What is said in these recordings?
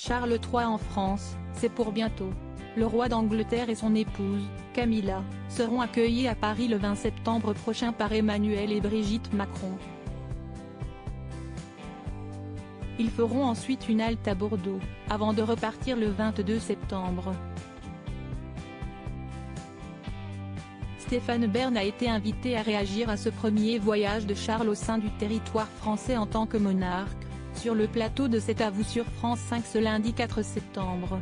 Charles III en France, c'est pour bientôt. Le roi d'Angleterre et son épouse, Camilla, seront accueillis à Paris le 20 septembre prochain par Emmanuel et Brigitte Macron. Ils feront ensuite une halte à Bordeaux, avant de repartir le 22 septembre. Stéphane Bern a été invité à réagir à ce premier voyage de Charles au sein du territoire français en tant que monarque, sur le plateau de C'est à vous sur France 5 ce lundi 4 septembre.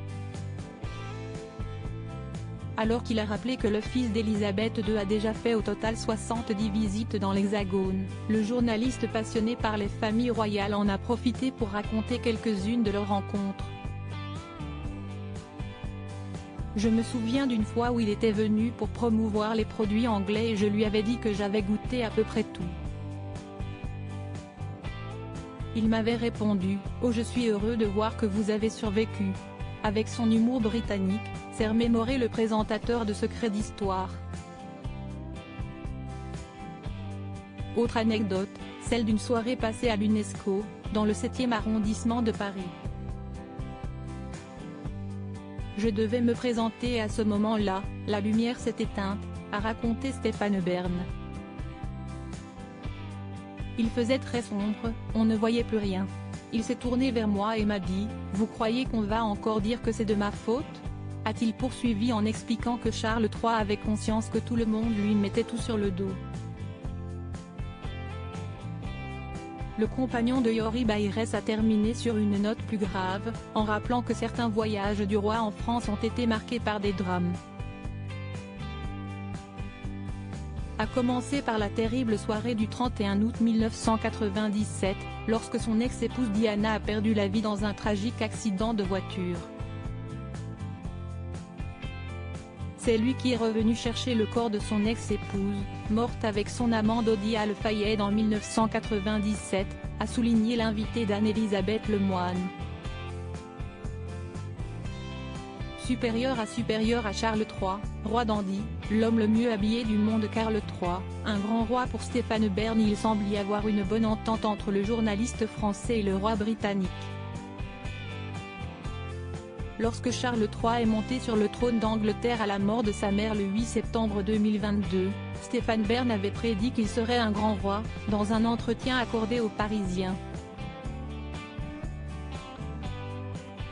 Alors qu'il a rappelé que le fils d'Élisabeth II a déjà fait au total 70 visites dans l'Hexagone, le journaliste passionné par les familles royales en a profité pour raconter quelques-unes de leurs rencontres. Je me souviens d'une fois où il était venu pour promouvoir les produits anglais et je lui avais dit que j'avais goûté à peu près tout. Il m'avait répondu « Oh, je suis heureux de voir que vous avez survécu ». Avec son humour britannique, s'est remémoré le présentateur de Secrets d'Histoire. Autre anecdote, celle d'une soirée passée à l'UNESCO, dans le 7e arrondissement de Paris. Je devais me présenter et à ce moment-là, la lumière s'est éteinte, a raconté Stéphane Bern. Il faisait très sombre, on ne voyait plus rien. Il s'est tourné vers moi et m'a dit « Vous croyez qu'on va encore dire que c'est de ma faute ?» a-t-il poursuivi en expliquant que Charles III avait conscience que tout le monde lui mettait tout sur le dos. Le compagnon de Yori Bayrès a terminé sur une note plus grave, en rappelant que certains voyages du roi en France ont été marqués par des drames. A commencer par la terrible soirée du 31 août 1997, lorsque son ex-épouse Diana a perdu la vie dans un tragique accident de voiture. C'est lui qui est revenu chercher le corps de son ex-épouse, morte avec son amant Dodi Al-Fayed en 1997, a souligné l'invité d'Anne-Élisabeth Lemoine. Supérieur à Charles III, roi dandy, l'homme le mieux habillé du monde Karl III, un grand roi pour Stéphane Bern. Il semble y avoir une bonne entente entre le journaliste français et le roi britannique. Lorsque Charles III est monté sur le trône d'Angleterre à la mort de sa mère le 8 septembre 2022, Stéphane Bern avait prédit qu'il serait un grand roi, dans un entretien accordé aux Parisiens.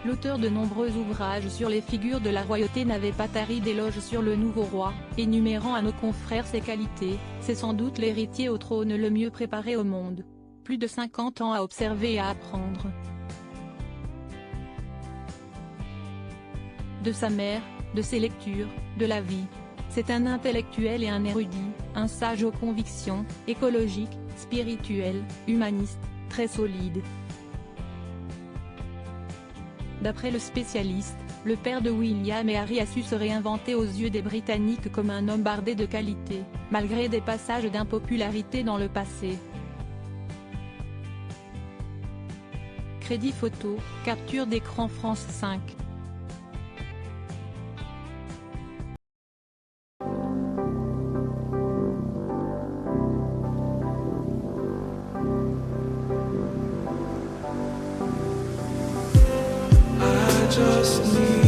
L'auteur de nombreux ouvrages sur les figures de la royauté n'avait pas tari d'éloges sur le nouveau roi, énumérant à nos confrères ses qualités. C'est sans doute l'héritier au trône le mieux préparé au monde. Plus de 50 ans à observer et à apprendre. De sa mère, de ses lectures, de la vie. C'est un intellectuel et un érudit, un sage aux convictions, écologiques, spirituelles, humanistes, très solide. D'après le spécialiste, le père de William et Harry a su se réinventer aux yeux des Britanniques comme un homme bardé de qualité, malgré des passages d'impopularité dans le passé. Crédit photo, capture d'écran France 5. Just need